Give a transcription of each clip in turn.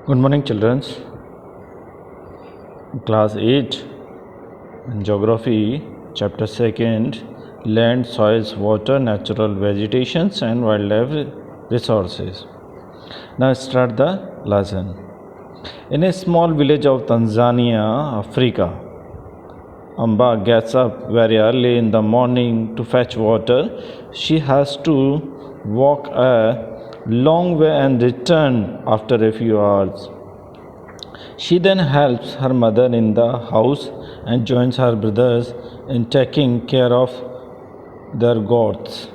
Good morning, children. Class 8, Geography, Chapter 2nd, Land, Soils, Water, Natural Vegetations and Wildlife Resources. Now start the lesson. In a small village of Tanzania, Africa, Amba gets up very early in the morning to fetch water. She has to walk a long way and return after a few hours. She then helps her mother in the house and joins her brothers in taking care of their goats.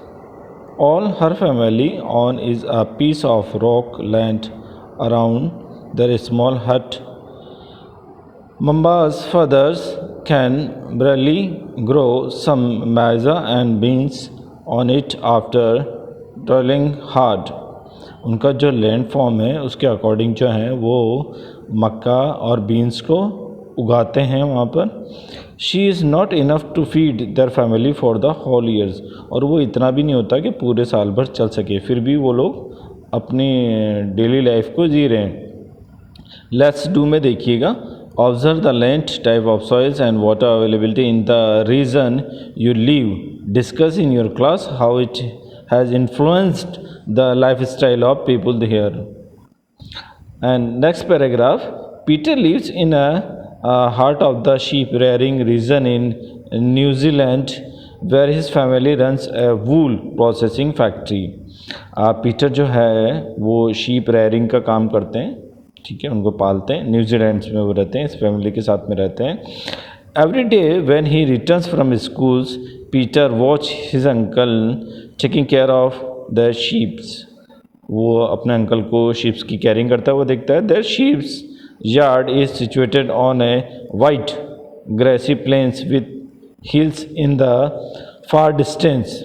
All her family own is a piece of rock land around their small hut. Mamba's fathers can barely grow some maize and beans on it after toiling hard. उनका जो land form है उसके according जो है वो मक्का और beans को उगाते हैं वहाँ पर. She is not enough to feed their family for the whole years. और वो इतना भी नहीं होता कि पूरे साल भर चल सके, फिर भी वो लोग अपनी डेली लाइफ को जी रहे हैं. लेट्स डू में देखिएगा. Observe the land, type of soils and water availability in the region you live. Discuss in your class how it has influenced the lifestyle of people here. And next paragraph, Peter lives in a heart of the sheep rearing region in New Zealand where his family runs a wool processing factory. Peter जो है वो sheep rearing का काम करते हैं, ठीक है, उनको पालते हैं. न्यूजीलैंड में वो रहते हैं, इस फैमिली के साथ में रहते हैं. Every day when he returns from schools, Peter watch his uncle taking care of the sheeps. वो अपने अंकल को शीप्स की केयरिंग करता है, वो देखता है. There sheep's yard is situated on a white grassy plains with hills in the far distance.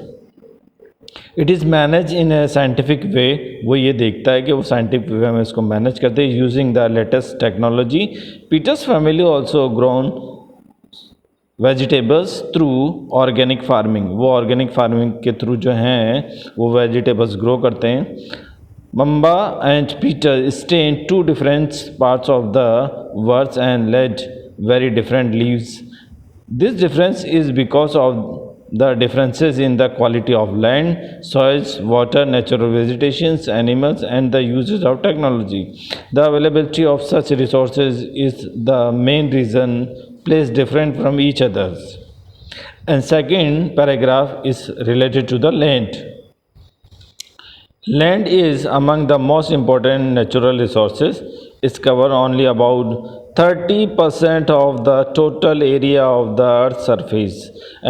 It is manage in a scientific way. वो ये देखता है कि वो साइंटिफिक वे में इसको मैनेज करते हैं using the latest technology. Peter's family also grown vegetables through organic farming. वो ऑर्गेनिक फार्मिंग के थ्रू जो हैं वो वेजिटेबल्स ग्रो करते हैं. Mamba and Peter stay in two different parts of the world and led very different lives. This difference is because of the differences in the quality of land, soils, water, natural vegetations, animals and the uses of technology. The availability of such resources is the main reason place different from each others. And second paragraph is related to the land. Land is among the most important natural resources. It covers only about 30% of the total area of the earth's surface,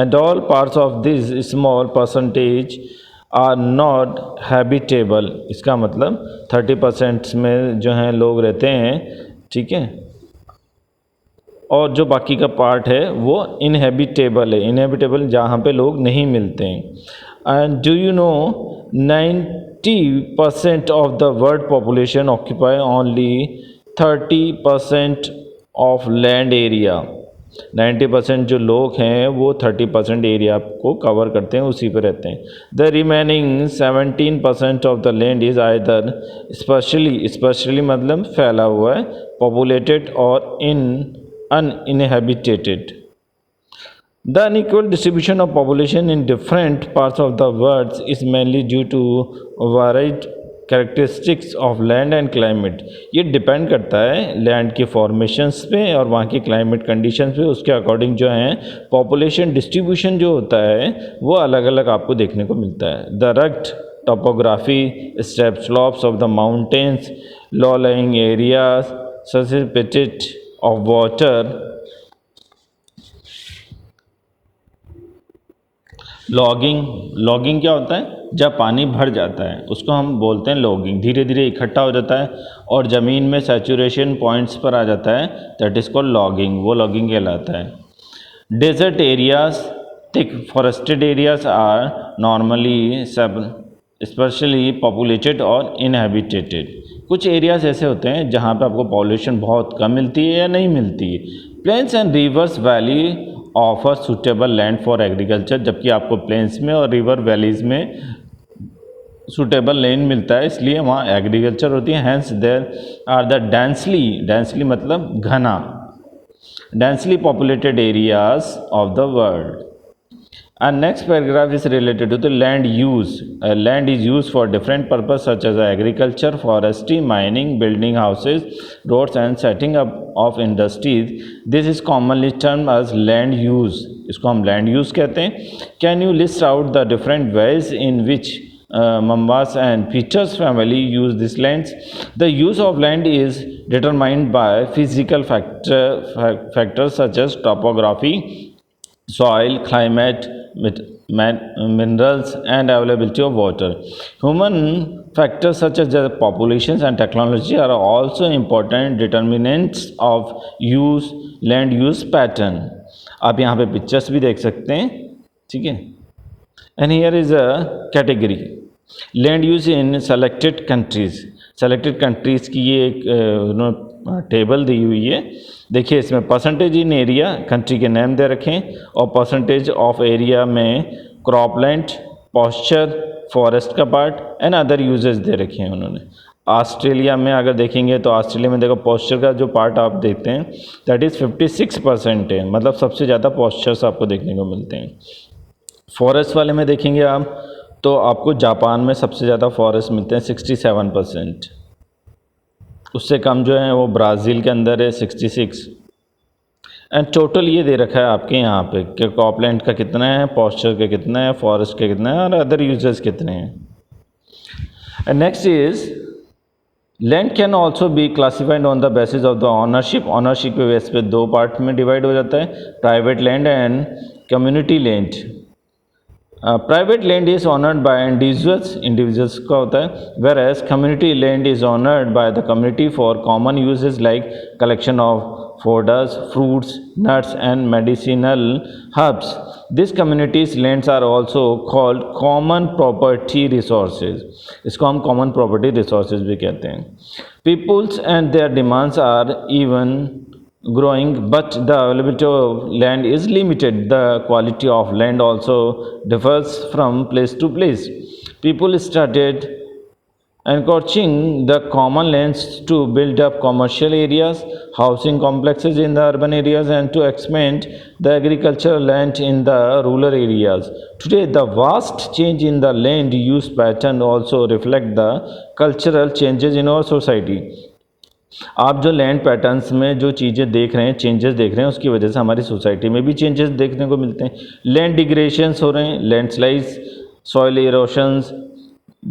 and all parts of this small percentage are not habitable. इसका मतलब 30% में जो हैं लोग रहते हैं, ठीक है, और जो बाकी का पार्ट है वो इनहेबिटेबल है. इनहेबिटेबल जहाँ पे लोग नहीं मिलते हैं. And do you know 90% of the world population occupy only 30% of land area. 90% जो लोग हैं वो 30% एरिया को कवर करते हैं, उसी पर रहते हैं. The remaining 17% of the land is either specially मतलब फैला हुआ है, पॉपुलेटेड और uninhabited. The unequal distribution of population in different parts of the world is mainly due to varied characteristics of land and climate. ये depend करता है land के formations पे और वहाँ की क्लाइमेट कंडीशंस पे. उसके अकॉर्डिंग जो है पॉपुलेशन डिस्ट्रीब्यूशन जो होता है वो अलग अलग आपको देखने को मिलता है. The rugged topography, step slopes of the mountains, low lying areas, such of water, logging क्या होता है? जब पानी भर जाता है उसको हम बोलते हैं लॉगिंग. धीरे धीरे इकट्ठा हो जाता है और ज़मीन में सैचुरेशन पॉइंट्स पर आ जाता है, दैट इज़ कॉल्ड लॉगिंग. वो लॉगिंग कहलाता है. Desert areas, thick forested areas are normally specially populated और इनहेबिटेटेड. कुछ एरियाज ऐसे होते हैं जहाँ पे आपको पॉल्यूशन बहुत कम मिलती है या नहीं मिलती है. Plains and rivers valley offer suitable land for agriculture. जबकि आपको प्लेन्स में और रिवर वैलीज़ में सूटेबल लैंड मिलता है, इसलिए वहाँ एग्रीकल्चर होती है। Hence there are the densely मतलब घना, densely populated areas of the world. And next paragraph is related to the land use. Land is used for different purposes such as agriculture, forestry, mining, building houses, roads and setting up of industries. This is commonly termed as land use. इसको हम land use कहते हैं। Can you list out the different ways in which Mambas and Peters family use these lands? The use of land is determined by physical factors such as topography, soil, climate, minerals and availability of water. Human factors such as the populations and technology are also important determinants of land use pattern. आप यहाँ पे pictures भी देख सकते हैं, ठीक है। And here is a category land use in selected countries. Selected countries की ये एक टेबल दी हुई है। देखिए इसमें परसेंटेज इन एरिया कंट्री के नेम दे रखें और परसेंटेज ऑफ एरिया में क्रॉपलैंड, पॉस्चर, फॉरेस्ट का पार्ट एंड अदर यूजेस दे रखे हैं उन्होंने। ऑस्ट्रेलिया में अगर देखेंगे तो ऑस्ट्रेलिया में देखो पॉस्चर का जो पार्ट आप देखते हैं दैट इज़ 56% है, मतलब सबसे ज़्यादा पॉस्चर्स आपको देखने को मिलते हैं। फॉरेस्ट वाले में देखेंगे आप तो आपको जापान में सबसे ज़्यादा फॉरेस्ट मिलते हैं 67%, उससे कम जो है वो ब्राज़ील के अंदर है 66। एंड टोटल ये दे रखा है आपके यहाँ पे कि क्रॉपलैंड का कितना है, पॉस्चर का कितना है, फॉरेस्ट का कितना है और अदर यूजर्स कितने हैं। And next is land can also be classified on the basis of the ownership. Ownership के बेस पे दो पार्ट में डिवाइड हो जाता है, private land and community land. Private land is owned by individuals का होता है, whereas community land is owned by the community for common uses like collection of foders, fruits, nuts and medicinal herbs. These communities lands are also called common property resources. इसको हम common property resources भी कहते हैं। Peoples and their demands are even growing, but the availability of land is limited. The quality of land also differs from place to place. People started encouraging the common lands to build up commercial areas, housing complexes in the urban areas and to expand the agricultural land in the rural areas. Today, the vast change in the land use pattern also reflect the cultural changes in our society. आप जो land patterns में जो चीज़ें देख रहे हैं, changes देख रहे हैं, उसकी वजह से हमारी सोसाइटी में भी चेंजेस देखने को मिलते हैं। लैंड डिग्रेडेशंस हो रहे हैं, landslides, soil erosions,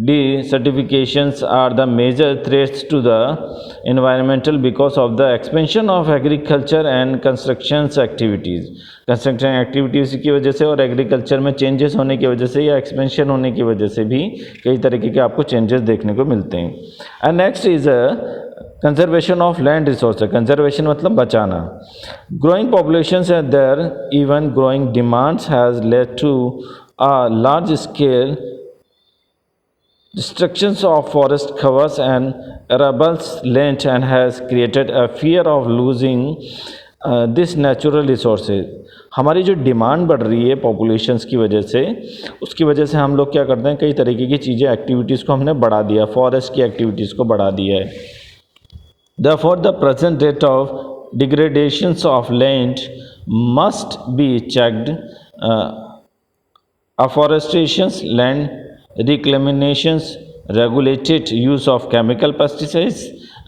desertifications are the major threats to the environmental because of the expansion of agriculture and construction activities. Construction activities की वजह से और एग्रीकल्चर में चेंजेस होने की वजह से या एक्सपेंशन होने की वजह से भी कई तरीके के आपको चेंजेस देखने को मिलते हैं। And next is conservation of land resource. Conservation मतलब बचाना। Growing populations and their even growing demands has led to a large scale destructions of forest covers and arable land and has created a fear of losing this natural resources. हमारी जो demand बढ़ रही है populations की वजह से, उसकी वजह से हम लोग क्या करते हैं, कई तरीके की चीज़ें एक्टिविटीज़ को हमने बढ़ा दिया, फॉरेस्ट की एक्टिविटीज़ को बढ़ा दिया है। Therefore, the present rate of degradations of land must be checked. Afforestation, land reclamations, regulated use of chemical pesticides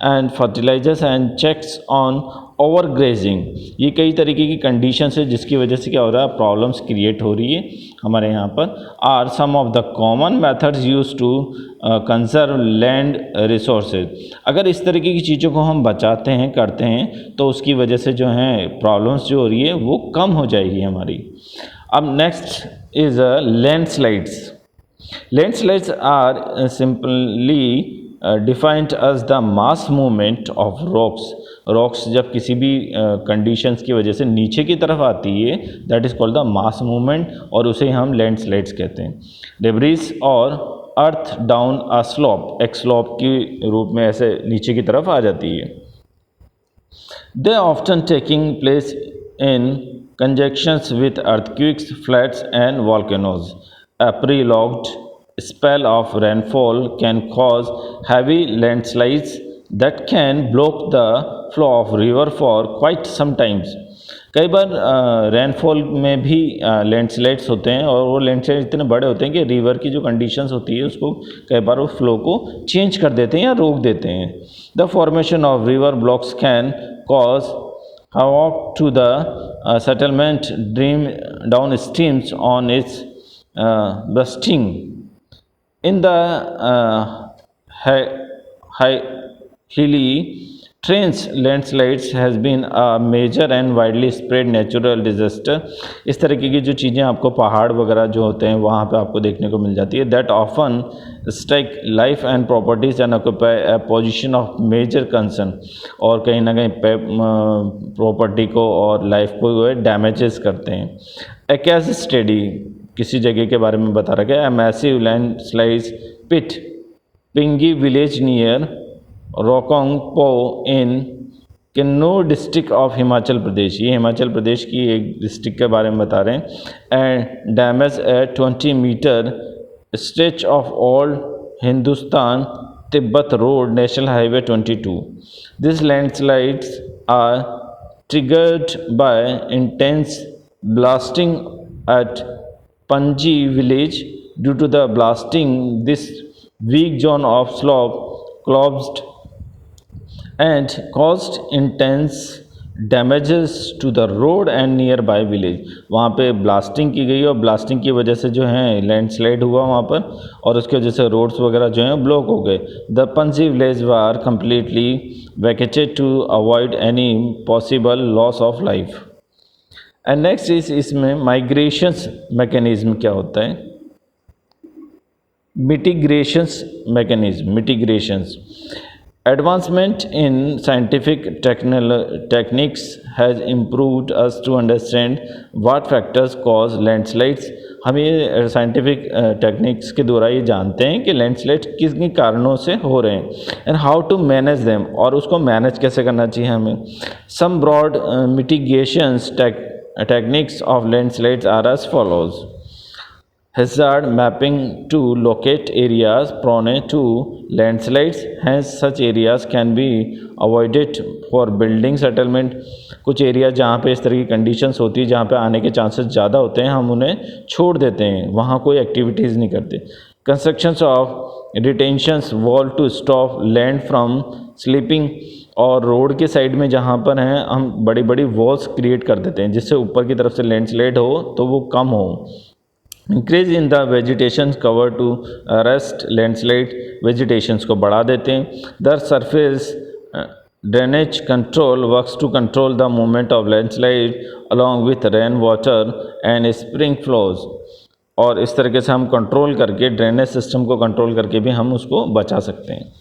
and fertilizers and checks on overgrazing. ये कई तरीके की कंडीशंस है जिसकी वजह से क्या हो रहा है, प्रॉब्लम्स क्रिएट हो रही है हमारे यहाँ पर। Are some of the common methods use to conserve land resources. अगर इस तरीके की चीज़ों को हम बचाते हैं, करते हैं, तो उसकी वजह से जो है प्रॉब्लम्स जो हो रही है वो कम हो जाएगी हमारी। अब next is landslides. Landslides are simply defined as the mass movement of rocks. Rocks जब किसी भी कंडीशंस की वजह से नीचे की तरफ आती है, that is called the mass movement, और उसे हम लैंडस्लाइड्स कहते हैं। डेब्रिस और अर्थ डाउन अ स्लोप, एक स्लोप के रूप में ऐसे नीचे की तरफ आ जाती है। They often taking place in conjunctions with earthquakes, floods and volcanoes. A pre-logged spell of rainfall can cause heavy landslides that can block the flow of river for quite some times. कई बार rainfall में भी landslides होते हैं और वो landslide इतने बड़े होते हैं कि रिवर की जो कंडीशंस होती है उसको कई बार वो फ्लो को चेंज कर देते हैं या रोक देते हैं. The formation of river blocks can cause havoc to the settlement dream down streams on its bursting. In the hilly terrains, landslides has been a major and widely spread natural disaster. इस तरीके की जो चीज़ें आपको पहाड़ वगैरह जो होते हैं वहाँ पे आपको देखने को मिल जाती है. That often strike life and properties and occupy a position of major concern. और कहीं ना कहीं प्रॉपर्टी को और लाइफ को डैमेजेस करते हैं. A case study किसी जगह के बारे में बता रखा है. A massive landslide pit Pingi village near रोकोंगपो in Kinnaur district of Himachal Pradesh. ये हिमाचल प्रदेश की एक डिस्ट्रिक्ट के बारे में बता रहे हैं. And damage a 20 metre stretch of old Hindustan Tibet road national highway 22. This landslides are triggered by intense blasting at Pangi village. Due to the blasting this weak zone of slope collapsed and caused intense damages to the road and nearby village. वहाँ पे blasting की गई और blasting की वजह से जो है लैंडस्लाइड हुआ वहाँ पर और उसकी वजह से रोड्स वगैरह जो हैं ब्लॉक हो गए. The Panji village were completely vacated to avoid any possible loss of life. And next इसमें माइग्रेशंस मैकेनिज्म क्या होता है. Mitigations mechanism. Mitigations. Advancement in scientific techniques has improved us to understand what factors cause landslides. हम ये scientific techniques के द्वारा ये जानते हैं कि लैंडस्लाइड किस कारणों से हो रहे हैं and how to manage them और उसको मैनेज कैसे करना चाहिए हमें. Some broad mitigations techniques of landslides are as follows. Hazard mapping to locate areas prone to landslides. Hence, such areas can be avoided for building settlement. कुछ area जहाँ पे इस तरह की कंडीशंस होती है जहाँ पे आने के चांसेस ज़्यादा होते हैं हम उन्हें छोड़ देते हैं, वहाँ कोई एक्टिविटीज़ नहीं करते. Constructions of retentions wall to stop land from slipping. और रोड के साइड में जहाँ पर हैं हम बड़ी बड़ी वॉल्स क्रिएट कर देते हैं जिससे ऊपर की तरफ से लैंडस्लाइड हो तो वो कम हो. Increase in the vegetation cover to arrest landslide. Vegetations को बढ़ा देते हैं. The surface drainage control works to control the movement of landslide along with rain water and spring flows. और इस तरीके से हम कंट्रोल करके ड्रेनेज सिस्टम को कंट्रोल करके भी हम उसको बचा सकते हैं.